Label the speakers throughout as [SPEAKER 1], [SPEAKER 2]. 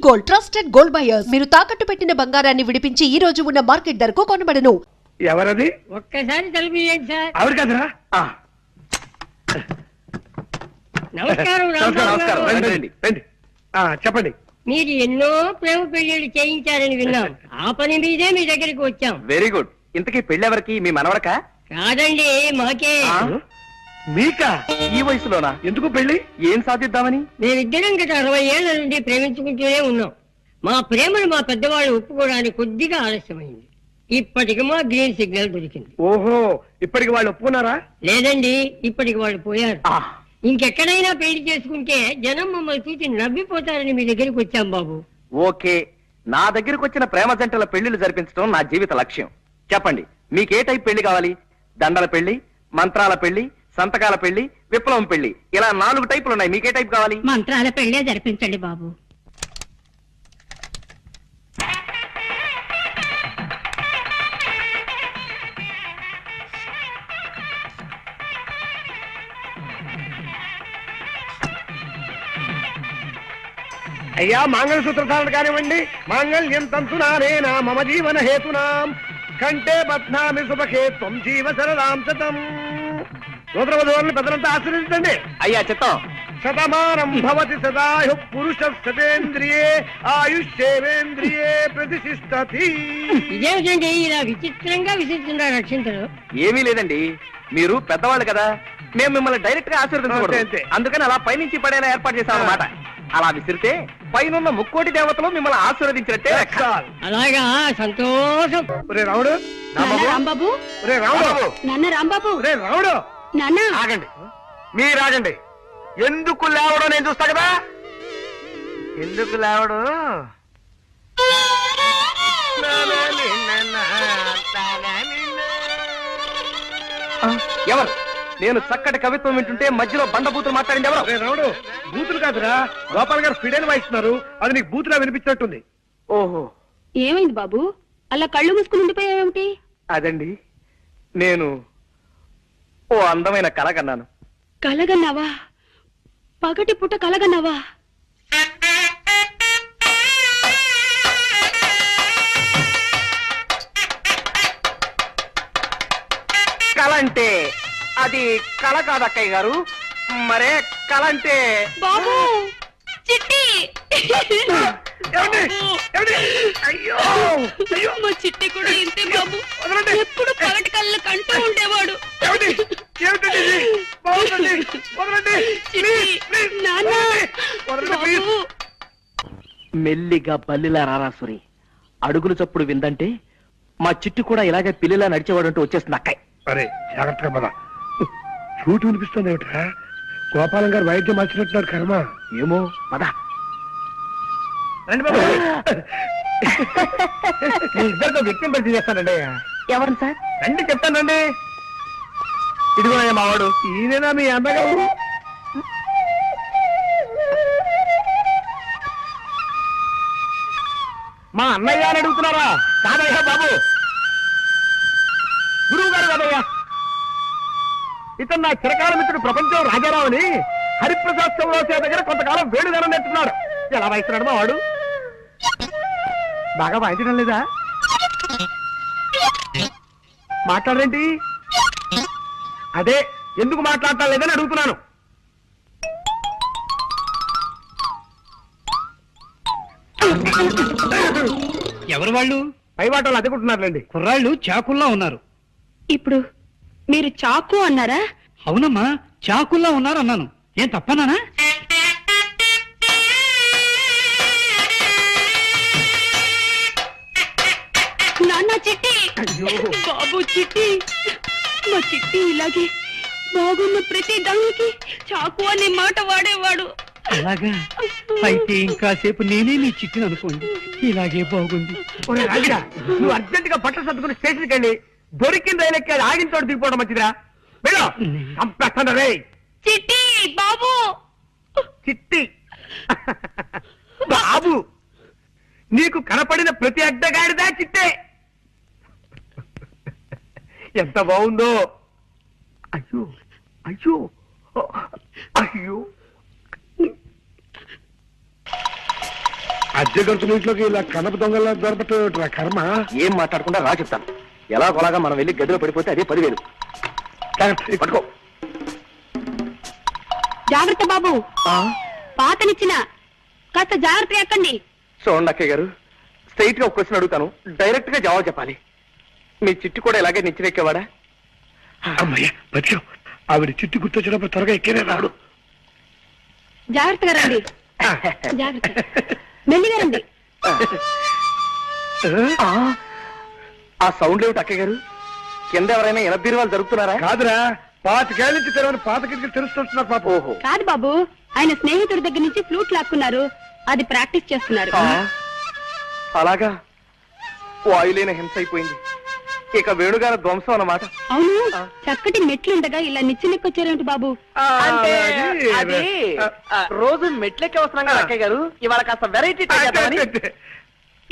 [SPEAKER 1] Gold, trusted gold buyers. మీరు తాకట్టు పెట్టిన బంగారాన్ని విడిపించి ఈ రోజు ఉన్న మార్కెట్ ధరకు కొనబడను.
[SPEAKER 2] ఎవరది?
[SPEAKER 3] ఒక్కసారి తలుపు తీయండి సార్.
[SPEAKER 2] ఎవరు కదరా?
[SPEAKER 3] నమస్కారం
[SPEAKER 2] నమస్కారం. రండి, రండి, రండి. చెప్పండి.
[SPEAKER 3] మీరు ఎన్నో ప్రేమ పెళ్లిళ్ళు చేయించారని విన్నాం. ఆ పని మీదే మీ దగ్గరికి వచ్చాం.
[SPEAKER 4] Very good. ఇంతకీ పెళ్ళెవరికి? మీ మనవడకా?
[SPEAKER 3] కాదండి, మాకే.
[SPEAKER 2] మీకా?
[SPEAKER 4] ఈ వయసులోనా?
[SPEAKER 2] ఎందుకు పెళ్లి?
[SPEAKER 4] ఏం సాధిద్దామని?
[SPEAKER 3] మేమిద్దరం గత 60 ఏళ్ల నుండి ప్రేమించుకుంటూనే ఉన్నాం. మా ప్రేమను మా పెద్దవాళ్ళు ఒప్పుకోవడానికి కొద్దిగా ఆలస్యమైంది. ఇప్పటికి మా గ్రీన్ సిగ్నల్ దొరికింది.
[SPEAKER 2] ఓహో, ఇప్పటికి వాళ్ళు ఒప్పుకున్నారా?
[SPEAKER 3] లేదండి, ఇప్పటికి వాళ్ళు పోయారు. ఇంకెక్కడైనా పెళ్లి చేసుకుంటే జనం మమ్మల్ని చూసి నవ్విపోతారని మీ దగ్గరికి వచ్చాం బాబు.
[SPEAKER 4] ఓకే, నా దగ్గరకు వచ్చిన ప్రేమ జంటల పెళ్లిళ్ళు జరిపించడం నా జీవిత లక్ష్యం. చెప్పండి, మీకే టైప్ పెళ్లి కావాలి? దండల పెళ్లి, మంత్రాల పెళ్లి, సంతకాల పెళ్లి, విప్లవం పెళ్లి, ఇలా 4 టైపులు ఉన్నాయి. మీకే టైప్ కావాలి?
[SPEAKER 3] మంత్రాల పెళ్లే జరిపించండి బాబు.
[SPEAKER 2] అయ్యా, మంగళసూత్రధారణ కానివ్వండి. మాంగళ్యం తంతునానేనా మమ జీవన హేతునాం కంటే బధ్నామి శుభకే త్వం జీవ సరదాం శతం. సూత్రవధువులను పెద్దలంతా ఆశీర్వదించండి.
[SPEAKER 4] అయ్యా చిత్తం.
[SPEAKER 2] శతమానం భవతి సదాయు పురుష శతేంద్రియే ఆయుష్యేంద్రియే ప్రతిష్టతి.
[SPEAKER 3] ఇదేమిటండి ఇలా విచిత్రంగా విసిస్తున్నారు రక్షించరు?
[SPEAKER 4] ఏమీ లేదండి, మీరు పెద్దవాళ్ళు కదా, మేము మిమ్మల్ని డైరెక్ట్ గా ఆశీర్వదించకూడదు.
[SPEAKER 2] అంతే.
[SPEAKER 4] అందుకని అలా పైనుంచి పడేలా ఏర్పాటు చేశాం అన్నమాట. అలా విసిరితే పైనున్న ముక్కోటి దేవతలు మిమ్మల్ని ఆశీర్వదించినట్టే.
[SPEAKER 3] అలాగా, సంతోషం.
[SPEAKER 2] ఒరే రాముడు,
[SPEAKER 5] రాంబాబు,
[SPEAKER 2] ఒరే రాముడు,
[SPEAKER 5] నాన్న రాంబాబు,
[SPEAKER 2] ఒరే రాముడు.
[SPEAKER 5] నాన్న
[SPEAKER 4] ఆగండి, మీరు ఆగండి. ఎందుకు లేవడం నేను చూస్తా కదా. ఎందుకు లేవడం? ఎవరు? నేను చక్కటి కవిత్వం వింటుంటే మధ్యలో బండబూతులు మాట్లాడింది ఎవరు?
[SPEAKER 2] ఒరే రాముడు, బూతులు కాదురా, గోపాల్ గారు ఫిడైన్ వాయిస్తున్నారు. అది నీకు బూతులా వినిపించినట్టుంది.
[SPEAKER 4] ఓహో,
[SPEAKER 5] ఏమైంది బాబు? అలా కళ్ళు మూసుకుని ఉండిపోయావేమిటి?
[SPEAKER 4] అదండి, నేను ఓ అందమైన కళ కన్నాను.
[SPEAKER 5] కలగన్నావా? పగటి పుట్ట కలగన్నావా?
[SPEAKER 4] కళ అంటే అది కళ కాదు అక్కయ్య గారు. మరే కళ అంటే
[SPEAKER 5] బాబు, చిట్టి,
[SPEAKER 2] ఏమండి? ఏమండి? అయ్యో, అయ్యో,
[SPEAKER 5] మా చిట్టి కూడా ఇంతే బాబు.
[SPEAKER 2] వదలండి.
[SPEAKER 5] ఎప్పుడు పగటి కళ్ళు కంటూ ఉండేవాడు.
[SPEAKER 2] ఏమండి? ఏమిటండి ఇది? బాగుందండి. వదలండి. ప్లీజ్, ప్లీజ్,
[SPEAKER 5] నాన్న,
[SPEAKER 2] వదలండి, ప్లీజ్.
[SPEAKER 5] బాబు.
[SPEAKER 4] మెల్లిగా బల్లిలా రారాసురి, అడుగులు చప్పుడు విందంటే మా చిట్టు కూడా ఇలాగే పిల్లిలా నడిచేవాడంటూ వచ్చేస్తుంది అక్కయ్య.
[SPEAKER 2] అరే జాగ్రత్తగా పద. చూటు వినిపిస్తుంది ఏమిట్రా? గోపాలం గారు వైద్యం మార్చినట్టున్నారు. కర్మ
[SPEAKER 4] ఏమో, పద.
[SPEAKER 2] రండి బాబు. మీ ఇద్దరితో వ్యక్తిని పరిచయం చేస్తానండి.
[SPEAKER 4] ఎవరు సార్?
[SPEAKER 2] రండి, చెప్తానండి. ఇదిగో మావాడు. ఈయనేనా మీ అన్నగారు? మా అన్నయ్య అని అడుగుతున్నారా? కాదయ్యా బాబు, గురువు గారు కాదయ్యా. ఇతను నా చిరకాల మిత్రుడు ప్రపంచం రాజారావు అని హరిప్రసాద్ చౌరాసే దగ్గర కొంతకాలం వేడుదనం నేర్చుకున్నాడు. ఎలా వాయిస్తున్నాడు మా వాడు? బాగా వాయించడం లేదా? మాట్లాడరేంటి? అదే, ఎందుకు మాట్లాడటం లేదని అడుగుతున్నాను.
[SPEAKER 6] ఎవరు వాళ్ళు?
[SPEAKER 2] పైవాటలు అదుకుంటున్నారులేండి.
[SPEAKER 6] కుర్రాళ్ళు చాకుల్లా ఉన్నారు.
[SPEAKER 5] ఇప్పుడు మీరు చాకు అన్నారా?
[SPEAKER 6] అవునమ్మా, చాకుల్లా ఉన్నారు అన్నాను. ఏం తప్పనానా?
[SPEAKER 5] నాన్న, చిట్టి, బాబు, చిట్టి. మా చిట్టి ఇలాగే బాగున్న ప్రతి దానికి చాకు అనే మాట వాడేవాడు.
[SPEAKER 6] అలాగా? అయితే ఇంకాసేపు నేనే నీ చిట్టిని అనుకోండి. ఇలాగే బాగుంది.
[SPEAKER 2] ఒరే రాగిరా, నువ్వు అర్జెంట్ గా బట్టలు సర్దుకుని స్టేషన్కి వెళ్ళి దొరికిన రైలు ఎక్కి ఆగిన చోట దిగిపోవడం మంచిదిరా. వెళ్ళు, చంపేస్తాను రే.
[SPEAKER 5] చిట్టి, బాబు,
[SPEAKER 2] చిట్టి బాబు, నీకు కనపడిన ప్రతి అడ్డగాడిదా చిట్టే. ఎంత బాగుందో. అయ్యో, అయ్యో, అయ్యో. అద్దె గంతుల ఇంట్లోకి ఇలా కనప దొంగల దొరకట కర్మ.
[SPEAKER 4] ఏం మాట్లాడకుండా రా చెప్తాను. ఎలాగోలాగా మనం వెళ్ళి గదిలో పడిపోతే అదే 10,000. పట్టుకో.
[SPEAKER 5] జాగ్రత్త బాబు, పాతనిచ్చిన కాస్త జాగ్రత్త ఎక్కండి.
[SPEAKER 4] చూడండి అక్కయ్య గారు, స్ట్రైట్ గా ఒక క్వశ్చన్ అడుగుతాను, డైరెక్ట్ గా జవాబు చెప్పాలి. మీ చిట్టు కూడా ఇలాగే నిచ్చినెక్కేవాడా?
[SPEAKER 2] అమ్మయ్య బతికావు. ఆవిడ చిట్టు గుర్తొచ్చినప్పుడు త్వరగా ఎక్కేనే రాడు.
[SPEAKER 5] జాగ్రత్తగా రండి, జాగ్రత్త, మెల్లిగా రండి.
[SPEAKER 4] ఆ సౌండ్ ఏమిటి అక్కయ్య గారు? కింద ఎవరైనా ఎనబీరువాలు జరుగుతున్నారా?
[SPEAKER 2] కాదురా, 25 ఏళ్ళ నుంచి తెరవని పాత కిటికీలు తెలుస్తున్నారు పాప.
[SPEAKER 4] ఓహో,
[SPEAKER 5] కాదు బాబు, ఆయన స్నేహితుడి దగ్గర నుంచి ఫ్లూట్ లాక్కున్నారు, అది ప్రాక్టీస్ చేస్తున్నారు.
[SPEAKER 4] అలాగా? వాయులేని హింస అయిపోయింది. ఇక వేణుగారి ధ్వంసం అన్నమాట.
[SPEAKER 5] అవును, చక్కటి మెట్లుండగా ఇలా నిచ్చెనెక్కొచ్చారేమిటి బాబు?
[SPEAKER 4] అంటే అది రోజు మెట్లెక్కి వస్తున్నాం కదా అక్కయ్య గారు, ఇవాళ కాస్త వెరైటీ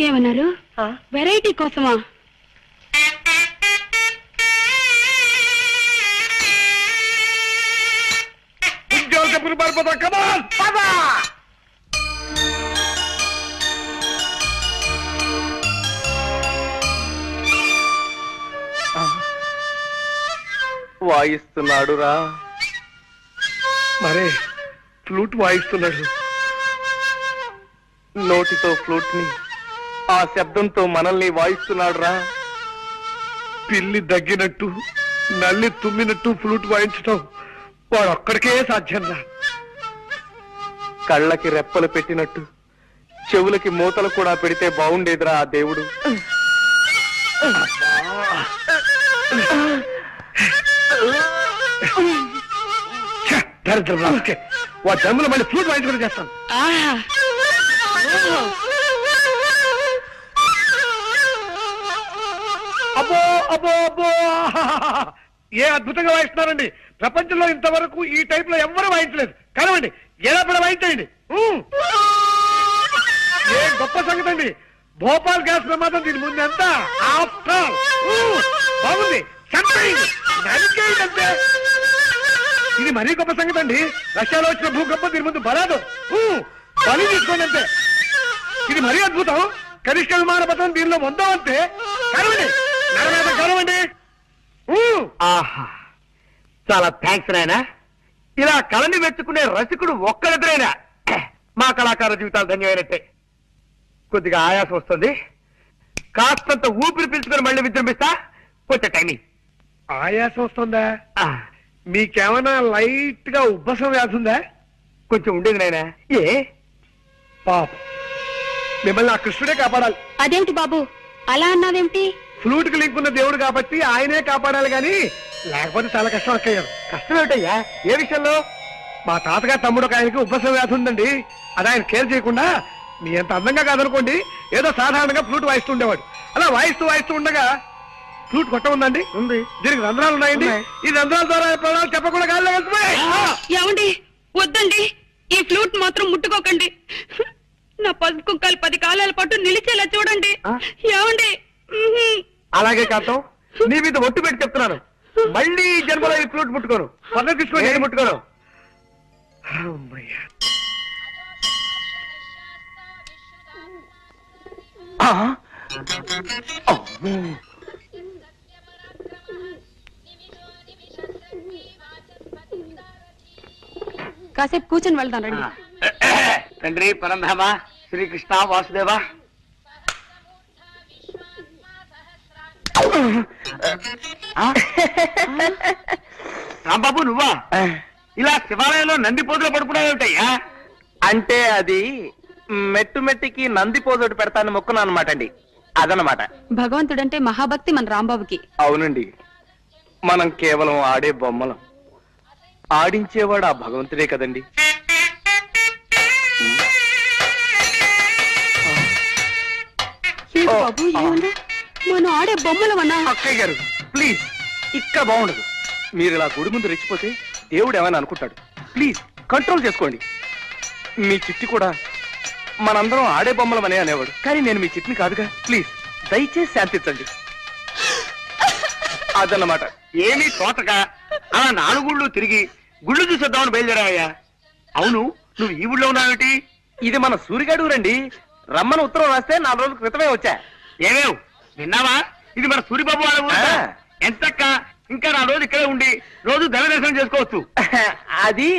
[SPEAKER 5] ఏమన్నారు? వెరైటీ కోసమా?
[SPEAKER 2] చెప్పులు పారిపోతా. కమాన్
[SPEAKER 4] వాయిస్తున్నాడు రా.
[SPEAKER 2] మరే ఫ్లూట్ వాయిస్తున్నాడు.
[SPEAKER 4] నోటితో ఫ్లూట్ ని, ఆ శబ్దంతో మనల్ని వాయిస్తున్నాడు రా.
[SPEAKER 2] పిల్లి దగ్గినట్టు, నల్లి తుమ్మినట్టు ఫ్లూట్ వాయించటం వాడు ఒక్కడికే సాధ్యం రా.
[SPEAKER 4] కళ్ళకి రెప్పలు పెట్టినట్టు చెవులకి మూతలు కూడా పెడితే బాగుండేదిరా ఆ దేవుడు.
[SPEAKER 2] దరిద్రం రాకే, వాడి జన్మలో మళ్ళీ ఫ్లూట్ వాయించుకుని చేస్తాను. అబ్బో అబ్బో అబ్బో, ఏ అద్భుతంగా వాయిస్తున్నారండి. ప్రపంచంలో ఇంతవరకు ఈ టైప్ లో ఎవ్వరూ వాయించలేదు. కనవండి, ఎలా కూడా వాయించండి. ఏ గొప్ప సంగతి అండి. భోపాల్ గ్యాస్ ప్రమాదం దీని ముందు ఎంత ఆఫ్టర్ బాగుంది. నరికేయండి. ఇది మరీ గొప్ప సంగతి అండి. రష్యాలో వచ్చిన భూకంపం దీని ముందు బలాదు. బలి తీసుకోండి అంతే. ఇది మరీ అద్భుతం. కనిష్ట విమాన పథకం దీనిలో పొందాం అంతే. కనవండి, కనవండి.
[SPEAKER 4] ఆహా, చాలా థ్యాంక్స్ నాయనా. ఇలా కళని మెచ్చుకునే రసికుడు ఒక్కరిద్దరైనా మా కళాకార జీవితాలు ధన్యమైనట్టే. కొద్దిగా ఆయాసం వస్తుంది, కాస్తంత ఊపిరి పీల్చుకొని మళ్ళీ విజృంభిస్తా. కొంచెం టైమింగ్.
[SPEAKER 2] ఆయాసం వస్తుందా? మీకేమైనా లైట్ గా ఉబ్బసం వ్యాధి ఉందా?
[SPEAKER 4] కొంచెం ఉండేది నాయనా. ఏ
[SPEAKER 2] పాప, మిమ్మల్ని ఆ కృష్ణుడే కాపాడాలి.
[SPEAKER 5] అదేమిటి బాబు అలా అన్నావేమిటి?
[SPEAKER 2] ఫ్లూట్ కి లింక్ ఉన్న దేవుడు కాబట్టి ఆయనే కాపాడాలి గాని లేకపోతే చాలా కష్టం అక్కయ్యారు.
[SPEAKER 4] కష్టం ఏమిటయ్యా? ఏ విషయంలో?
[SPEAKER 2] మా తాతగారు తమ్ముడు ఒక ఆయనకి ఉబ్బసం వ్యాధి ఉందండి. అది ఆయన కేర్ చేయకుండా మీ అంత అందంగా కాదనుకోండి, ఏదో సాధారణంగా ఫ్లూట్ వాయిస్తూ ఉండేవాడు. అలా వాయిస్తూ ఉండగా ఫ్లూట్ కొట్ట ఉందండి.
[SPEAKER 4] ఉంది.
[SPEAKER 2] దీనికి రంధ్రాలు ఉన్నాయండి. ఈ రంధ్రాల ద్వారా ప్రాణాలు చెప్పకుండా గాల్లో వెళ్తున్నాయి.
[SPEAKER 5] ఏమండి, వద్దండి, ఈ ఫ్లూట్ మాత్రం ముట్టుకోకండి. నా పసుపు కుక్కలు 10 కాలాల పాటు నిలిచేలా చూడండి. ఏమండి?
[SPEAKER 4] అలాగే కాంతం, నీ మీద ఒట్టు పెట్టి చెప్తున్నాను, మళ్ళీ ఈ జన్మలో ఈ ఫ్లూట్ ముట్టుకోను.
[SPEAKER 2] పద్ధతి తీసుకోండి.
[SPEAKER 4] నేను ముట్టుకోను.
[SPEAKER 2] అమ్మయ్య.
[SPEAKER 5] కాసేపు కూర్చొని వెళ్దాం రండి.
[SPEAKER 4] తండ్రి పరంధామ శ్రీకృష్ణ వాసుదేవ. రాంబాబు నువ్వా? ఇలా శివాలయంలో నంది పోజులు పడుకున్నావుటయ్యా? అంటే అది మెట్టు మెట్టికి నంది పోజోటి పెడతాను మొక్కున్నా అనమాట అండి. అదనమాట.
[SPEAKER 5] భగవంతుడంటే మహాభక్తి మన రాంబాబుకి.
[SPEAKER 4] అవునండి, మనం కేవలం ఆడే బొమ్మలం, ఆడించేవాడు ఆ భగవంతుడే కదండి.
[SPEAKER 5] బాబు ఏమన్నా మనం ఆడే బొమ్మలమన్నా?
[SPEAKER 4] అక్కయ్య గారు ప్లీజ్, ఇక్కడ బాగుండదు. మీరు ఇలా గుడి ముందు రెచ్చిపోతే దేవుడు ఏమైనా అనుకుంటాడు. ప్లీజ్ కంట్రోల్ చేసుకోండి. మీ చిట్టి కూడా మనందరం ఆడే బొమ్మలమనే అనేవాడు, కానీ నేను మీ చిట్టిని కాదుగా. ప్లీజ్ దయచేసి శాంతించండి. అదన్నమాట. ఏమీ తోటగా అలా 4 గుళ్ళు తిరిగి గుళ్ళు చూసేద్దామని బయలుదేరావయ్యా. అవును, నువ్వు ఈ ఊళ్ళో ఉన్నావేటి? ఇది మన సూరిగాడు రండి. రమ్మని ఉత్తరం రాస్తే 4 రోజుల క్రితమే వచ్చా.
[SPEAKER 2] ఏమేవ్ విన్నావా? ఇది మన సూరిబాబు వాళ్ళ ఊరు.
[SPEAKER 4] ఆ.
[SPEAKER 2] ఎంతక్క ఇంకా 4 రోజులు ఇక్కడే ఉండి రోజు దైవ దర్శనం చేసుకోవచ్చు.
[SPEAKER 4] అది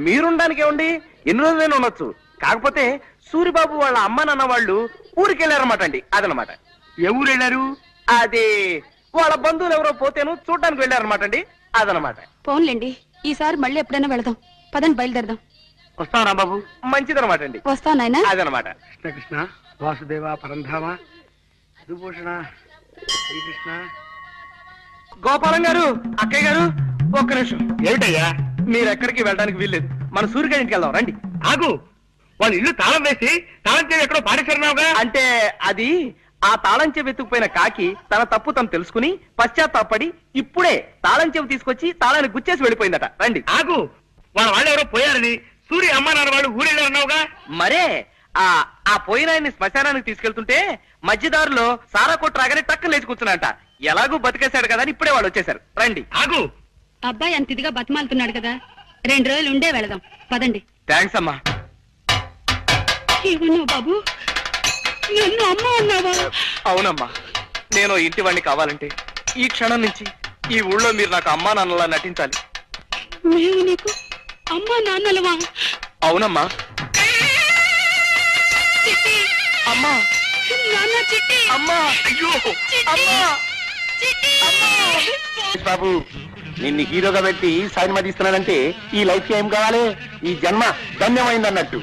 [SPEAKER 4] మీరుండడానికి ఏముంది, ఎన్ని రోజులైనా ఉండొచ్చు. కాకపోతే సూరిబాబు వాళ్ళ అమ్మ నాన్న వాళ్ళు ఊరికి వెళ్ళారన్నమాట అండి. అదనమాట.
[SPEAKER 2] ఏ ఊరు వెళ్ళారు?
[SPEAKER 4] అది వాళ్ళ బంధువులు ఎవరో పోతేను చూడడానికి వెళ్ళారన్నమాట అండి. అదనమాట.
[SPEAKER 5] ఫోన్లేండి, ఈసారి మళ్ళీ ఎప్పుడైనా వెళదాం. పదండి, బయలుదేరదాం.
[SPEAKER 2] వస్తావు రాంబాబు.
[SPEAKER 4] మంచిదనమాట అండి.
[SPEAKER 5] వస్తావు నాయనా.
[SPEAKER 4] అదనమాట.
[SPEAKER 2] కృష్ణ కృష్ణ వాసుదేవ పరంధామ విభూషణ శ్రీకృష్ణ.
[SPEAKER 4] గోపాలం గారు, అక్కయ్య గారు, ఒక్క నిమిషం.
[SPEAKER 2] ఏమిటయ్యా?
[SPEAKER 4] మీరు ఎక్కడికి వెళ్ళడానికి వీల్లేదు. మన సూర్యగారి ఇంటికి వెళ్దాం రండి.
[SPEAKER 2] ఆగు, వాళ్ళ ఇల్లు తాళం వేసి తాళం చేసి ఎక్కడో పాడేశారున్నావుగా.
[SPEAKER 4] అంటే అది ఆ తాళం చెవి వెతుకుపోయిన కాకి తన తప్పు తను తెలుసుకుని పశ్చాత్తాపడి ఇప్పుడే తాళం చెవి తీసుకొచ్చి తాళాన్ని గుచ్చేసి వెళ్ళిపోయిందట. రండి.
[SPEAKER 2] ఆగు, వాళ్ళు ఎవరో పోయారని సూర్య అమ్మ నాన్న వాళ్ళు ఊరెళ్ళారన్నావుగా.
[SPEAKER 4] మరే ఆ పోయిన ఆయన్ని శ్మశానానికి తీసుకెళ్తుంటే మధ్యదారులో సారా కొట్టు రాగానే టక్కన లేచి కూర్చున్నాట. ఎలాగూ బతికేశాడు కదా అని ఇప్పుడే వాళ్ళు వచ్చేసారు. రండి.
[SPEAKER 2] ఆగు,
[SPEAKER 5] అబ్బాయి అంత ఇదిగా బతిమాలుతున్నాడు కదా, 2 రోజులు ఉండే వెళదాం. పదండి.
[SPEAKER 4] థ్యాంక్స్ అమ్మా.
[SPEAKER 5] ఏమన్నావు బాబు? నన్ను అమ్మ అన్నావా?
[SPEAKER 4] అవునమ్మా, నేను ఇంటి వాడిని కావాలంటే ఈ క్షణం నుంచి ఈ ఊళ్ళో మీరు నాకు అమ్మా నాన్నలా నటించాలి.
[SPEAKER 5] మేము నీకు అమ్మా నాన్నలవా?
[SPEAKER 4] అవునమ్మా.
[SPEAKER 5] చిట్టి,
[SPEAKER 4] అమ్మా,
[SPEAKER 5] నాన్న చిట్టి,
[SPEAKER 4] అమ్మా, అయ్యో, అమ్మా,
[SPEAKER 5] చిట్టి.
[SPEAKER 4] బాబు, నిన్ను హీరోగా పెట్టి సైన్ మదిస్తున్నానంటే ఈ లైఫ్ ఏం కావాలి? ఈ జన్మ ధన్యమైంది అన్నట్టు.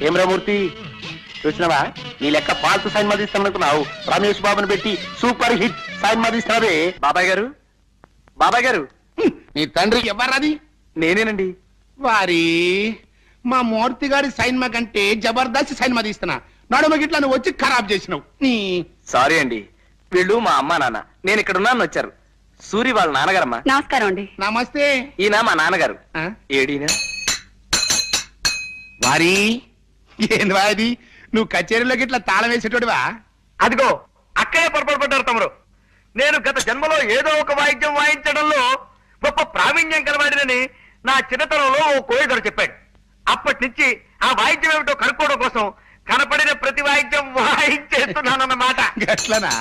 [SPEAKER 4] ఏం రామూర్తి, చూసినావా? నీ లెక్క పాల్తు సైన్ మదిస్తాననుకున్నావు. రమేష్ బాబుని పెట్టి సూపర్ హిట్ సైన్ మదిస్తున్నావే. బాబాయ్ గారు, బాబాయ్ గారు.
[SPEAKER 7] నీ తండ్రి ఎవరది?
[SPEAKER 4] నేనేనండి.
[SPEAKER 7] వారి మా మూర్తి గారి సైన్మా కంటే జబర్దస్త్ సైన్మా తీస్తున్నా. నడుమ గిట్లా నువ్వు వచ్చి ఖరాబ్ చేసినావు. నీ
[SPEAKER 4] సారీ అండి, వీళ్ళు మా అమ్మా నాన్న. నేను ఇక్కడ ఉన్నాను వచ్చారు. సూరి వాళ్ళ నాన్నగారమ్మా.
[SPEAKER 5] నమస్కారం అండి.
[SPEAKER 7] నమస్తే.
[SPEAKER 4] ఈయన మా నాన్నగారు.
[SPEAKER 7] ఆ?
[SPEAKER 4] ఏడీనా?
[SPEAKER 7] వారి ఏంది వాది? నువ్వు కచేరీలోకి ఇట్లా తాళం వేసేటోడివా?
[SPEAKER 2] అదిగో అక్కడే పొరపాటు పడ్డారు తమరు. నేను గత జన్మలో ఏదో ఒక వాయిద్యం వాయించడంలో గొప్ప ప్రావీణ్యం కలవాడినని నా చిన్నతనంలో ఓ కోయిదరు చెప్పాడు. అప్పటి నుంచి ఆ వాయిద్యం ఏమిటో కనుక్కోవడం కోసం కనపడిన ప్రతి వాయిద్యం వాయించేస్తున్నానన్నమాట.
[SPEAKER 7] గట్లనా?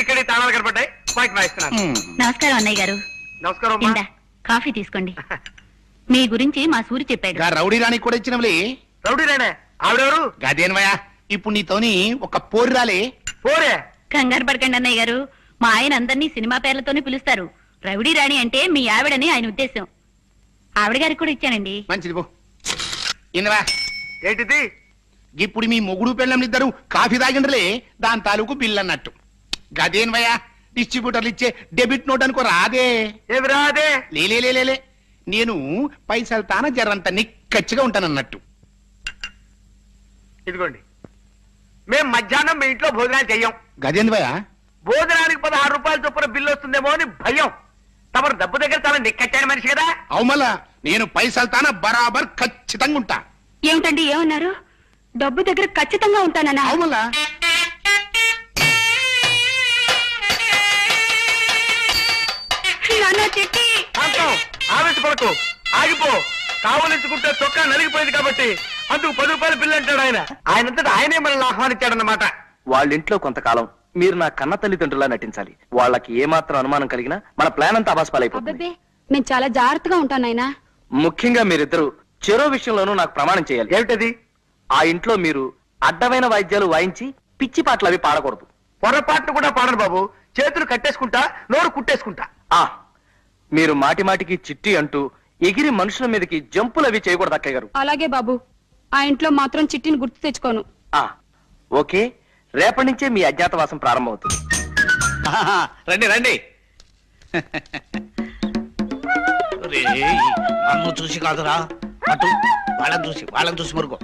[SPEAKER 2] ఇక్కడ ఈ తాళాలు కనపడ్డాయి, వాయిద్యం వాయిస్తున్నాను.
[SPEAKER 8] నమస్కారం అన్నయ్య గారు.
[SPEAKER 2] నమస్కారం అమ్మా.
[SPEAKER 8] ఇందా కాఫీ తీసుకోండి. మీ గురించి మా సూరి చెప్పాడు.
[SPEAKER 7] గా రౌడీ రాణికి కూడా ఇచ్చినవులే.
[SPEAKER 2] రౌడీ రానే ఆవిడెవరు?
[SPEAKER 7] గదేనవయా, ఇప్పుడు నీతోని ఒక పోరు రాలే.
[SPEAKER 2] పోరే.
[SPEAKER 8] కంగారు పడకండి అన్నయ్య గారు, మా ఆయన అందరినీ సినిమా పేర్లతోనే పిలుస్తారు. రౌడీ రాణి అంటే మీ ఆవిడని ఆయన ఉద్దేశం. ఆవిడ గారికి కూడా ఇచ్చానండి.
[SPEAKER 7] మంచిది పో. ఇన్నవా,
[SPEAKER 2] ఏంటిది?
[SPEAKER 7] ఇప్పుడు మీ మొగుడు పెళ్ళంనిద్దరు కాఫీ తాగిండ్రలే, దాని తాలూకు బిల్ అన్నట్టు. గదేనవయా, డిస్ట్రిబ్యూటర్లు ఇచ్చే డెబిట్ నోట్ అనుకో రాదే.
[SPEAKER 2] ఏమి రాదే?
[SPEAKER 7] లేలే, నేను పైసలు తాన జరంత నిక్కచ్చిగా ఉంటానన్నట్టు.
[SPEAKER 2] ఇదిగోండి, మేం మధ్యాహ్నం మీ ఇంట్లో భోజనాలు చెయ్యం.
[SPEAKER 7] గదేంద్వయా,
[SPEAKER 2] భోజనానికి 16 రూపాయల చొప్పున బిల్లు వస్తుందేమో అని భయం. తమరు డబ్బు దగ్గర చాలా నిక్కచ్చాని మనిషి కదా.
[SPEAKER 7] అవుమలా నేను పైసలు తాన బరాబర్ ఖచ్చితంగా ఉంటా.
[SPEAKER 5] ఏమిటండి, ఏమన్నారు? డబ్బు దగ్గర ఖచ్చితంగా ఉంటానన్నా?
[SPEAKER 7] అవుమలా
[SPEAKER 5] నాన్న చిట్టి.
[SPEAKER 2] శాంతం, ఆవేశపడకు, ఆగిపో. కావలించుకుంటే చొక్కా నలిగిపోయింది కాబట్టి అందుకు 10 రూపాయల బిల్లు అంటాడు ఆయన. ఆయనంతటా ఆయనే మనల్ని ఆహ్వానించాడన్నమాట.
[SPEAKER 4] వాళ్ళింట్లో కొంతకాలం మీరు నా కన్న తల్లిదండ్రులా నటించాలి. వాళ్ళకి ఏమాత్రం అనుమానం కలిగినా మన ప్లాన్ అంతా అబాస్పాలైపోతుంది.
[SPEAKER 5] అబ్బబ్బే, మేము చాలా జాగ్రత్తగా ఉంటాం నాయనా.
[SPEAKER 4] ముఖ్యంగా మీరిద్దరు చెరో విషయంలోనూ నాకు ప్రమాణం చేయాలి.
[SPEAKER 2] ఏమిటది?
[SPEAKER 4] ఆ ఇంట్లో మీరు అడ్డమైన వాయిద్యాలు వాయించి పిచ్చి పాటలు అవి పాడకూడదు.
[SPEAKER 2] పొరపాటును కూడా పాడను బాబు. చేతులు కట్టేసుకుంటా, నోరు కుట్టేసుకుంటా.
[SPEAKER 4] మీరు మాటి మాటికి చిట్టి అంటూ ఎగిరి మనుషుల మీదకి జంపులు అవి చేయకూడదు అక్కయ్య గారు.
[SPEAKER 5] అలాగే బాబు, ఆ ఇంట్లో మాత్రం చిట్టిని గుర్తు తెచ్చుకోను.
[SPEAKER 4] ఓకే, రేపటి నుంచే మీ అజ్ఞాతవాసం ప్రారంభమవుతుంది.
[SPEAKER 6] రండి రండి. నన్ను చూసి కాదురా, అటు వాళ్ళని చూసి మురుగు.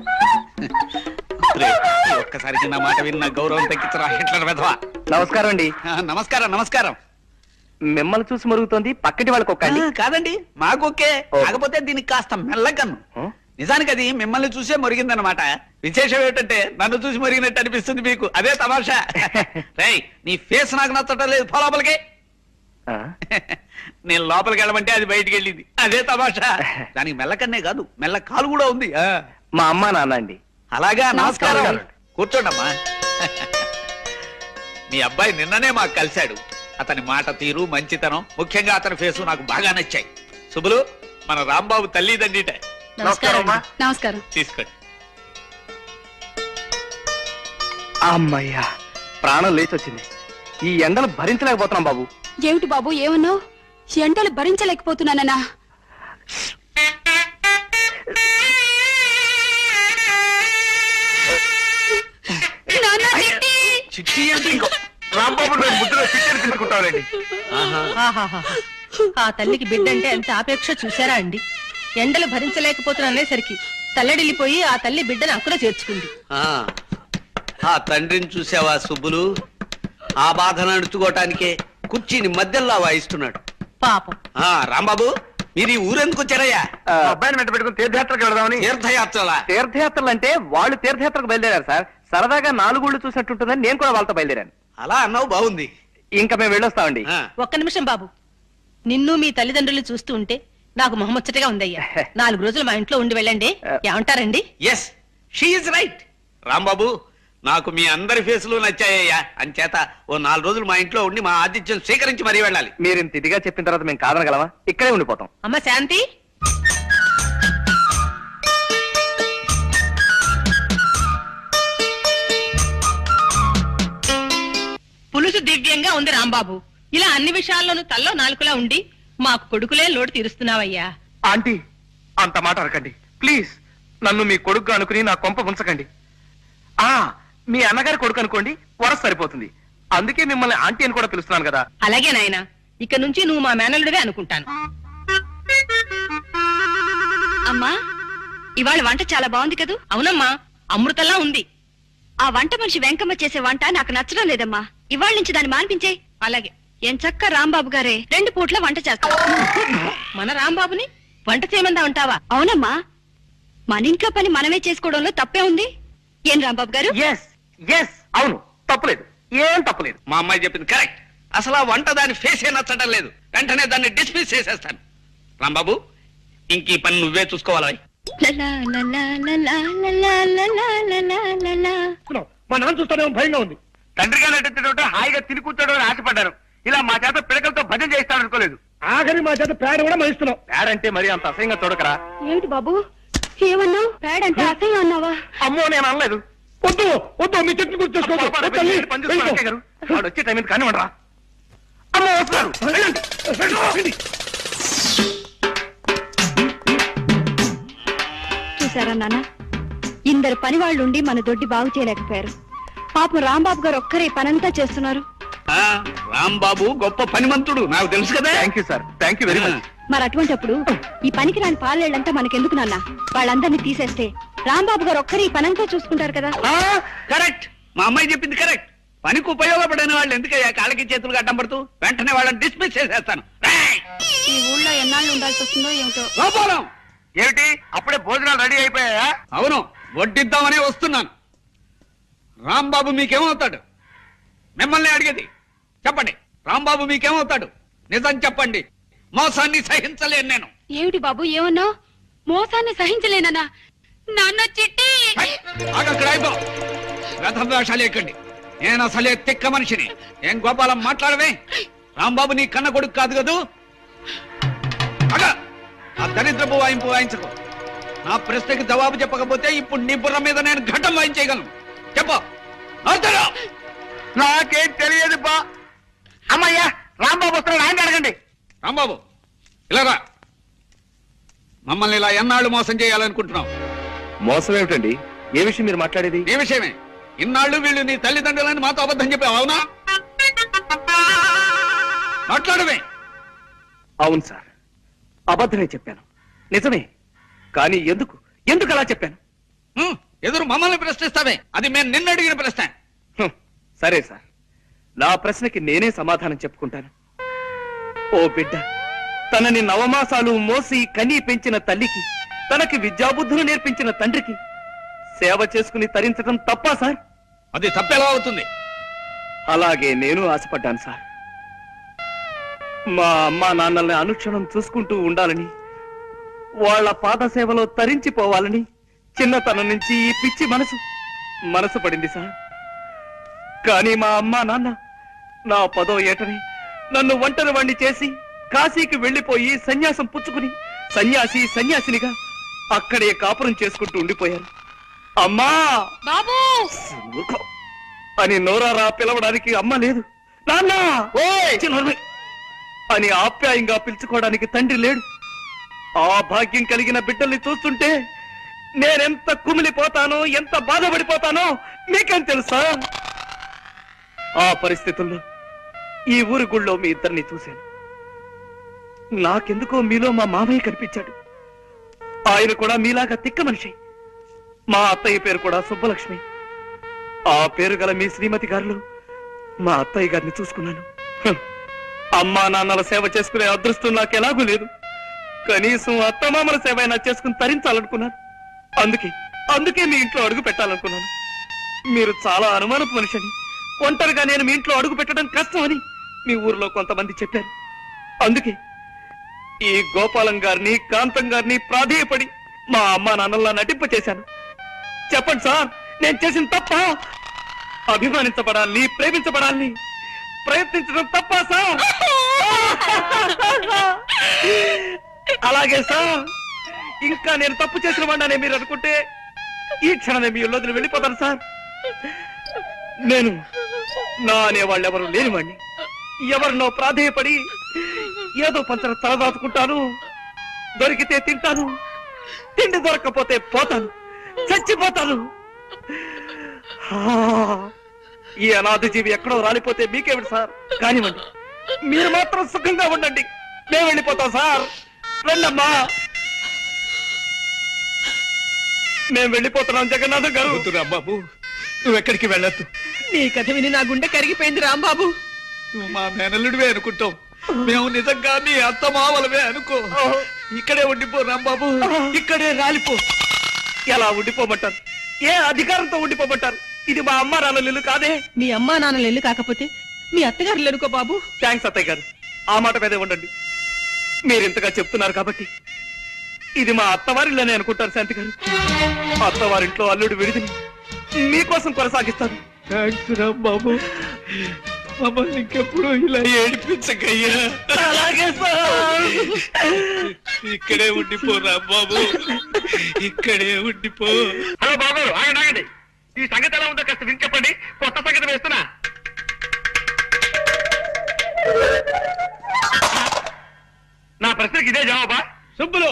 [SPEAKER 6] ఒక్కసారికి నా మాట విన్న గౌరవం తగ్గించరా హిట్లర్ వెధవా.
[SPEAKER 4] నమస్కారం అండి.
[SPEAKER 6] నమస్కారం.
[SPEAKER 4] మిమ్మల్ని చూసి మరుగుతోంది, పక్కటి వాళ్ళకి ఒక్క
[SPEAKER 6] కాదండి, మాకొకే. కాకపోతే దీనికి కాస్త మెల్లకన్ను. నిజానికి అది మిమ్మల్ని చూసే మురిగిందనమాట. విశేషం ఏమిటంటే నన్ను చూసి మురిగినట్టు అనిపిస్తుంది మీకు. అదే తమాషా. రేయ్, నీ ఫేస్ నాకు నచ్చటం లేదు, లోపలికి. నేను లోపలికి వెళ్ళమంటే అది బయటికి వెళ్ళింది. అదే తమాషా. దానికి మెల్లకన్నే కాదు, మెల్ల కాలు కూడా ఉంది.
[SPEAKER 4] మా అమ్మ నాన్న అండి.
[SPEAKER 6] అలాగా, నమస్కారం. కూర్చోండమ్మా. మీ అబ్బాయి నిన్ననే మాకు కలిశాడు. అతని మాట తీరు, మంచితనం, ముఖ్యంగా అతని ఫేసు నాకు బాగా నచ్చాయి. శుభులు, మన రాంబాబు తల్లిదండ్రిట.
[SPEAKER 5] నమస్కారం.
[SPEAKER 6] తీసుకోండి.
[SPEAKER 4] అమ్మయ్యా, ప్రాణం లేచి వచ్చింది. ఈ ఎండలు భరించలేకపోతున్నాం బాబు.
[SPEAKER 5] ఏమిటి బాబు ఏమన్నావు? ఎండలు భరించలేకపోతున్నానన్నా?
[SPEAKER 6] చిట్టి అంటే ఇంకో
[SPEAKER 2] రాంబాబు ముద్దులో చిట్టెలు తీసుకుంటారండి.
[SPEAKER 9] ఆ తల్లికి బిడ్డంటే ఎంత ఆపేక్ష చూసారా అండి. ఎండలు భరించలేకపోతున్నసరికి తల్లడిల్లిపోయి ఆ తల్లి బిడ్డను అక్కున చేర్చుకుంది.
[SPEAKER 10] ఆ తండ్రిని చూసావా సుబ్బులు? ఆ బాధను అణుచుకోవటానికే కుర్చీని మధ్యలో వాయిస్తున్నాడు
[SPEAKER 9] పాపం.
[SPEAKER 10] రాంబాబు, మీరు ఈ ఊరెందుకు వచ్చారయ్యా?
[SPEAKER 2] అబ్బాయిని వెంట పెట్టుకుని తీర్థయాత్రకు వెళదామని.
[SPEAKER 10] తీర్థయాత్రలా?
[SPEAKER 4] తీర్థయాత్రలు అంటే వాళ్ళు తీర్థయాత్రకు బయలుదేరారు సార్. సరదాగా 4 ఊళ్ళు చూసినట్టుంటుందని నేను కూడా వాళ్ళతో బయలుదేరాను.
[SPEAKER 10] అలా అన్నావు, బాగుంది.
[SPEAKER 4] ఇంకా మేము వెళ్ళొస్తామండి.
[SPEAKER 9] ఒక్క నిమిషం బాబు, నిన్ను మీ తల్లిదండ్రులు చూస్తూ ఉంటే నాకు మొహముచ్చటగా ఉందయ్యా. 4 రోజులు మా ఇంట్లో ఉండి వెళ్ళండి. ఏమంటారండి?
[SPEAKER 6] Yes, she is right. Rambabu, నాకు మీ అందరి ఫేసులు నచ్చాయ్యా. అంచేత ఓ 4 రోజులు మా ఇంట్లో ఉండి మా ఆతిథ్యం స్వీకరించి మరీ వెళ్ళాలి.
[SPEAKER 4] మీరు ఇంత ఇదిగా చెప్పిన తర్వాత మేము కాదనగలమా? ఇక్కడే ఉండిపోతాం.
[SPEAKER 9] అమ్మ శాంతి, పులుసు దివ్యంగా ఉంది రాంబాబు. ఇలా అన్ని విషయాల్లోనూ తల్లో నాలుకలా ఉండి మాకు కొడుకులే లోటు తీరుస్తున్నావయ్యా.
[SPEAKER 2] ఆంటీ, అంత మాట అనకండి ప్లీజ్. నన్ను మీ కొడుకు అనుకుని నా కొంప ఉంచకండి. మీ అన్నగారి కొడుకు అనుకోండి, వరస సరిపోతుంది. అందుకే మిమ్మల్ని ఆంటీ అని కూడా పిలుస్తున్నాను కదా.
[SPEAKER 9] అలాగే నాయనా, ఇక నుంచి నువ్వు మా మేనల్లుడివే అనుకుంటాను.
[SPEAKER 5] అమ్మా, ఇవాళ వంట చాలా బాగుంది కదూ?
[SPEAKER 9] అవునమ్మా, అమృతంలా ఉంది.
[SPEAKER 5] ఆ వంట మనిషి వెంకమ్మ చేసే వంట నాకు నచ్చడం లేదమ్మా. ఇవాళ నుంచి దాన్ని మాన్పించే.
[SPEAKER 9] అలాగే.
[SPEAKER 5] ఎంచక్క రాంబాబు గారే 2 పూట్ల వంట చేస్తారు.
[SPEAKER 9] మన రాంబాబుని వంట చేయమందా ఉంటావా?
[SPEAKER 5] అవునమ్మా, మన ఇంట్లో పని మనమే చేసుకోవడంలో తప్పే ఉంది. ఏం రాంబాబు గారు?
[SPEAKER 2] ఎస్ ఎస్, అవును, తప్పులేదు, ఏం తప్పులేదు.
[SPEAKER 6] మా అమ్మాయి చెప్పింది కరెక్ట్. అసలు ఆ వంట దాని ఫేసే నచ్చడం లేదు. వెంటనే దాన్ని డిస్మిస్ చేసేస్తాను. రాంబాబు, ఇంక ఈ పని నువ్వే చూసుకోవాలా?
[SPEAKER 2] మా నాన్న చూస్తానేమో భయంగా ఉంది. తండ్రి గారు హాయిగా తిని కూర్చోడం అని ఆశపడ్డాను. ఇలా మా చేత పిడకలతో భజన చేస్తాను అనుకోలేదు. ఆఖరి మా చేత పేడ కూడా మహిస్తున్నావు. పేడ అంటే మరి అంత అసహ్యంగా చూడకరా.
[SPEAKER 5] ఏమిటి బాబు ఏమన్నావు? పేడ అంటే అసహ్యం అన్నావా?
[SPEAKER 2] అమ్మో, నేను అనలేదు. వద్దు వద్దు, మీ చెట్టు కూర్చోసుకోవద్దు. వాడు వచ్చే టైం కానివ్వండి రా. అమ్మో, వస్తున్నారు.
[SPEAKER 5] చూసారా నాన్న, ఇందరు పని వాళ్ళుండి మన దొడ్డి బాగు చేయలేకపోయారు. పాపం రాంబాబు గారు ఒక్కరే పనంతా చేస్తున్నారు.
[SPEAKER 6] రాంబాబు గొప్ప పనిమంతుడు, నాకు తెలుసు కదా.
[SPEAKER 2] Thank you sir, thank you very much.
[SPEAKER 5] మరి అటువంటిప్పుడు ఈ పనికి రాని పాలేళ్లంతా మనకెందుకు నాన్న? వాళ్ళందరినీ తీసేస్తే రాంబాబు గారు ఒక్కరే ఈ పనంతా చూసుకుంటారు కదా.
[SPEAKER 6] కరెక్ట్, మా అమ్మాయి చెప్పింది కరెక్ట్. పనికి ఉపయోగపడిన వాళ్ళు ఎందుకయ్యా కాళ్ళకి చేతులు అడ్డం పడుతూ? వెంటనే వాళ్ళని డిస్మిస్ చేసేస్తాను.
[SPEAKER 5] ఈ ఊళ్ళో ఎన్నాళ్ళు ఉండాల్సి వస్తుందో ఏమిటో.
[SPEAKER 6] గోపాలం,
[SPEAKER 2] ఏమిటి అప్పుడే భోజనాలు రెడీ అయిపోయాయా?
[SPEAKER 6] అవును, వడ్డిద్దామనే వస్తున్నాను. రాంబాబు మీకేమవుతాడు? మిమ్మల్ని అడిగేది. చెప్పండి, రాంబాబు మీకేమవుతాడు? నిజం చెప్పండి. మోసాన్ని సహించలేను నేను.
[SPEAKER 5] ఏమిటి బాబు ఏమన్నావు? మోసాన్ని సహించలేనన్నా? నాన్న చిట్టి
[SPEAKER 6] అక్కడ అయిపో. రథం వేషాలు ఎక్కండి. నేను అసలే తిక్క మనిషిని. ఏం గోపాలం మాట్లాడవే? రాంబాబు నీ కన్న కొడుకు కాదు కదూ? అగా ఆ దరిద్రపు వాయింపు వాయించకు. నా ప్రశ్నకి జవాబు చెప్పకపోతే ఇప్పుడు నీ బుర్ర మీద నేను ఘటం వాయించేయగలను. చెప్పు.
[SPEAKER 2] నాకేం తెలియదు బా. అమ్మయ్యా, రాంబాబు వస్తున్నాడు, ఆయన అడగండి.
[SPEAKER 6] రాంబాబు, ఇలా రా. మమ్మల్ని ఇలా ఎన్నాళ్ళు మోసం చేయాలనుకుంటున్నావు?
[SPEAKER 4] మోసం ఏమిటండి? ఏ విషయం మీరు మాట్లాడేది?
[SPEAKER 6] ఈ విషయమే. ఇన్నాళ్ళు వీళ్ళు నీ తల్లిదండ్రులని మాతో అబద్ధం చెప్పావు, అవునా? మాట్లాడమే.
[SPEAKER 4] అవును సార్, అబద్ధమే చెప్పాను. నిజమే. కానీ ఎందుకు ఎందుకు అలా చెప్పాను?
[SPEAKER 6] ఎదురు మమ్మల్ని ప్రశ్నిస్తావే? అది మేము నిన్ను అడిగిన ప్రశ్న.
[SPEAKER 4] సరే సార్, నా ప్రశ్నకి నేనే సమాధానం చెప్పుకుంటాను. ఓ బిడ్డ, తనని 9 మాసాలు మోసి కనీ పెంచిన తల్లికి, తనకి విద్యాబుద్ధులు నేర్పించిన తండ్రికి సేవ చేసుకుని తరించడం తప్పా సార్?
[SPEAKER 6] అది తప్పెలా అవుతుంది?
[SPEAKER 4] అలాగే నేను ఆశపడ్డాను సార్. మా అమ్మా నాన్నల్ని అనుక్షణం చూసుకుంటూ ఉండాలని, వాళ్ళ పాద సేవలో తరించిపోవాలని చిన్నతనం నుంచి ఈ పిచ్చి మనసు పడింది సార్. కానీ మా అమ్మా నాన్న నా 10వ ఏటని నన్ను ఒంటరి వాణ్ణి చేసి కాశీకి వెళ్లిపోయి సన్యాసం పుచ్చుకుని సన్యాసినిగా అక్కడే కాపురం చేసుకుంటూ ఉండిపోయారు. అమ్మా
[SPEAKER 5] బాబు
[SPEAKER 4] అని నోరారా పిలవడానికి అమ్మ లేదు, నాన్న అని ఆప్యాయంగా పిలుచుకోవడానికి తండ్రి లేడు. ఆ భాగ్యం కలిగిన బిడ్డల్ని చూస్తుంటే నేనెంత కుమిలిపోతానో, ఎంత బాధపడిపోతానో మీకేం తెలుసా? ఆ పరిస్థితుల్లో ఈ ఊరి గుళ్ళో మీ ఇద్దరిని చూశాను. నాకెందుకో మీలో మా మామయ్య కనిపించాడు. ఆయన కూడా మీలాగా తిక్క మనిషి. మా అత్తయ్య పేరు కూడా సుబ్బలక్ష్మి. ఆ పేరు గల మీ శ్రీమతి గారిలో మా అత్తయ్య గారిని చూసుకున్నాను. అమ్మా నాన్నల సేవ చేసుకునే అదృష్టం నాకు ఎలాగూ లేదు. కనీసం అత్తమామల సేవ అయినా చేసుకుని తరించాలనుకున్నాను. అందుకే మీ ఇంట్లో అడుగు పెట్టాలనుకున్నాను. మీరు చాలా అనుమానపు మనిషిని, ఒంటరిగా నేను మీ ఇంట్లో అడుగు పెట్టడం కష్టమని మీ ఊర్లో కొంతమంది చెప్పారు. అందుకే ఈ గోపాలం గారిని, కాంతం గారిని ప్రాధేయపడి మా అమ్మా నాన్నల్లా నటింపచేశాను. చెప్పండి సార్, నేను చేసిన తప్ప? అభిమానించబడాలని, ప్రేమించబడాలని ప్రయత్నించడం తప్ప సార్? అలాగే సార్, ఇంకా నేను తప్పు చేసిన వాడినే మీరు అనుకుంటే ఈ క్షణమే మీ ఇల్లు వెళ్ళిపోతాను సార్. నేను నా అనేవాళ్ళు ఎవరు లేనివాడిని. ఎవరినో ప్రాధేయపడి ఏదో పంచర తలదాచుకుంటాను. దొరికితే తింటాను, తిండి దొరక్కపోతే పోతాను, చచ్చిపోతాను. ఈ అనాథ జీవి ఎక్కడో రాలిపోతే మీకేమిటి సార్? కానివ్వండి, మీరు మాత్రం సుఖంగా ఉండండి. మేము వెళ్ళిపోతాం సార్. రండమ్మా, మేము వెళ్ళిపోతున్నాం. జగన్నాథం గారు.
[SPEAKER 6] రాంబాబు, నువ్వెక్కడికి వెళ్ళొద్దు.
[SPEAKER 9] నీ కథ విని నా గుండె కరిగిపోయింది రాంబాబు.
[SPEAKER 6] నువ్వు మా మేనల్లుడివే అనుకుంటాం, మేము నిజంగా నీ అత్త మావలవే అనుకో. ఇక్కడే ఉండిపో రాంబాబు, ఇక్కడే రాలిపో.
[SPEAKER 4] ఎలా ఉండిపోమంటారు? ఏ అధికారంతో ఉండిపోమంటారు? ఇది మా అమ్మ నాన్నల ఇల్లు కాదే.
[SPEAKER 9] మీ అమ్మా నాన్నలు ఇల్లు కాకపోతే మీ అత్తగారులు అనుకో బాబు.
[SPEAKER 4] థ్యాంక్స్ అత్తయ్య గారు, ఆ మాట మీదే ఉండండి. మీరింతగా చెప్తున్నారు కాబట్టి ఇది మా అత్తవారిల్లోనే అనుకుంటారు శాంతి గారు. అత్తవారింట్లో అల్లుడు విడిదిని మీకోసం కొనసాగిస్తాను.
[SPEAKER 6] థ్యాంక్స్ రాంబాబు, మమ్మల్ని ఇంకెప్పుడు ఇలా ఏడిపించకయ్యా.
[SPEAKER 4] అలాగే సార్.
[SPEAKER 6] ఇక్కడే ఉండిపో రాంబాబు, ఇక్కడే ఉండిపో.
[SPEAKER 2] హలో బాబు, ఆగండి. ఈ సంగతి ఎలా ఉందో కాస్త విని చెప్పండి. కొత్త సంగతి వేస్తున్నా. నా ప్రశ్నకి ఇదే జవాబా?
[SPEAKER 6] సుబ్బులు,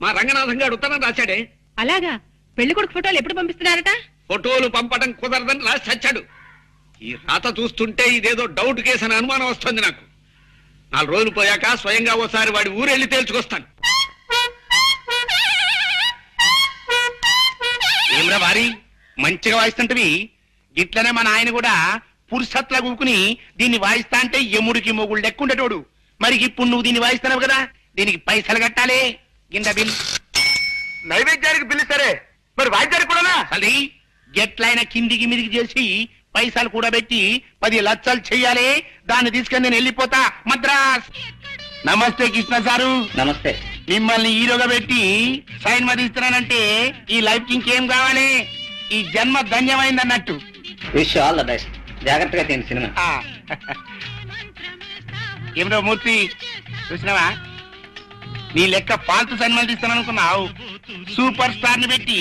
[SPEAKER 6] మా రంగనాథం గారు ఉత్తరం రాశాడే.
[SPEAKER 5] అలాగా? పెళ్లి కొడుకు ఫోటోలు ఎప్పుడు పంపిస్తున్నారట?
[SPEAKER 6] ఫోటోలు పంపడం కుదరదని రాసి చచ్చాడు. ఈ రాత చూస్తుంటే ఇదేదో డౌట్ కేసు అని అనుమానం వస్తుంది నాకు. 4 రోజులు పోయాక స్వయంగా ఓసారి వాడి ఊరెళ్ళి తేల్చుకొస్తాను.
[SPEAKER 7] ఏమ్రా వారి మంచిగా వాయిస్తుంటవి. ఇట్లనే మన ఆయన కూడా పురుషత్లా కూకుని దీన్ని వాయిస్తా అంటే ఎముడికి మొగుళ్ళు ఎక్కుండేటోడు. మరి ఇప్పుడు నువ్వు దీన్ని వాయిస్తున్నావు కదా, దీనికి పైసలు కట్టాలి. కింద బిల్.
[SPEAKER 2] నైవేద్యానికి పిలుస్తారే, మరి వాయిద్యానికి కూడానా?
[SPEAKER 7] అది ఎట్లయినా కిందికి మీదికి చేసి పైసలు కూడా పెట్టి 10 లక్షలు చెయ్యాలి. దాన్ని తీసుకొని నేను వెళ్ళిపోతా మద్రాస్. నమస్తే కృష్ణ సారు.
[SPEAKER 4] నమస్తే.
[SPEAKER 7] మిమ్మల్ని హీరోగా పెట్టి సైన్ మదిస్తున్నానంటే ఈ లైఫ్ కి ఇంకేం కావాలి? ఈ జన్మ ధన్యమైంది అన్నట్టు.
[SPEAKER 4] Wish all the best. జాగ్రత్తగా తిని సినిమా.
[SPEAKER 7] ఏమిటో మూర్తి, చూసినావా? నీ లెక్క ఫాల్తు సినిమాలు తీస్తాను అనుకున్నావు. సూపర్ స్టార్ ని పెట్టి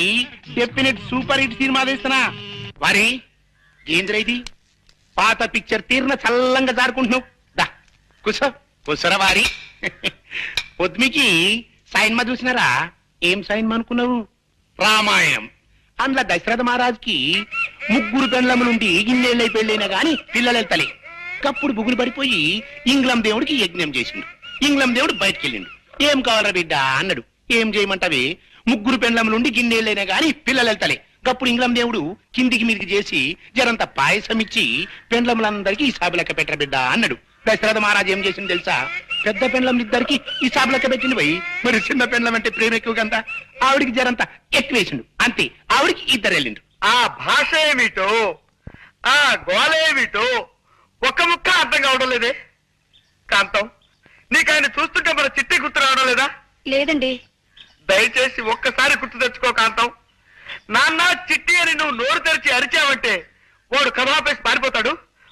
[SPEAKER 7] డెఫినెట్ సూపర్ హిట్ సినిమా తీస్తున్నా. వారి ఏంద్ర ఇది? పాత పిక్చర్ తీరిన చల్లంగా జారుకుంటున్నావు. దా కూసరా వారి. పొద్దుమికి సైన్మా చూసినారా? ఏం సైన్మా అనుకున్నావు? రామాయణం. అందులో దశరథ మహారాజుకి 3 పెండ్లము నుండి ఇన్నేళ్ళై పెళ్ళైనా గాని పిల్లలు వెళ్తలే. కప్పుడు బుగులు పడిపోయి ఇంగ్లం దేవుడికి యజ్ఞం చేసిండు. ఇంగ్లం దేవుడు బయటికి వెళ్ళిండు. ఏం కావాలరా బిడ్డ అన్నాడు. ఏం చేయమంటావే? 3 పెండ్లము నుండి గిన్నేళ్ళైనా గాని పిల్లలు వెళ్తలే. కప్పుడు ఇంగ్లం దేవుడు కిందికి మీదికి చేసి జరంత పాయసం ఇచ్చి పెండ్లములందరికీ హిసాబు లెక్క పెట్టర బిడ్డ అన్నాడు. దశరథ మహారాజు ఏం చేసింది తెలుసా? పెద్ద పెండ్లములిద్దరికి హిసాబు లెక్క పెట్టింది పోయి. మరి చిన్న పెండ్లం అంటే ప్రేమ ఎక్కువ కదా, ఆవిడికి జరంత ఎక్కువేసిండు. అంతే, ఆవిడికి 2 వెళ్ళిండు.
[SPEAKER 2] ఆ భాష ఏమిటో, ఆ గోళ ఏమిటో ఒక్క ముక్క అర్థం కావడం లేదే. కాంతం, నీకు ఆయన చూస్తుంటే మన చిట్టి గుర్తు రావడం లేదా?
[SPEAKER 5] లేదండి.
[SPEAKER 2] దయచేసి ఒక్కసారి గుర్తు తెచ్చుకో కాంతం. నాన్న చిట్టి అని నువ్వు నోరు తెరిచి అరిచావంటే వాడు కథాపేసి పారిపోతాడు,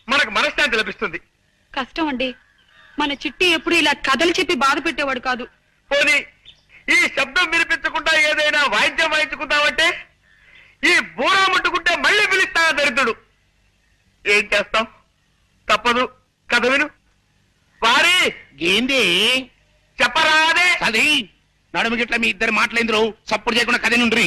[SPEAKER 2] మనకు మనశ్శాంతి లభిస్తుంది.
[SPEAKER 5] కష్టం అండి, మన చిట్టి ఎప్పుడు ఇలా కథలు చెప్పి బాధ పెట్టేవాడు కాదు.
[SPEAKER 2] పోనీ ఈ శబ్దం వినిపించకుండా ఏదైనా వాయిద్యం వాయించుకుందామంటే ఈ బూరా ముట్టుకుంటే మళ్ళీ పిలుస్తాడా దరిద్రుడు. ఏం చేస్తాం, తప్పదు. కథ విను. వారి
[SPEAKER 7] ఏంది
[SPEAKER 2] చెప్పరాదే.
[SPEAKER 7] అది నడుము గిట్ల మీ ఇద్దరు మాట్లాడిందరు సప్పుడు చేయకుండా కథ నుండ్రి.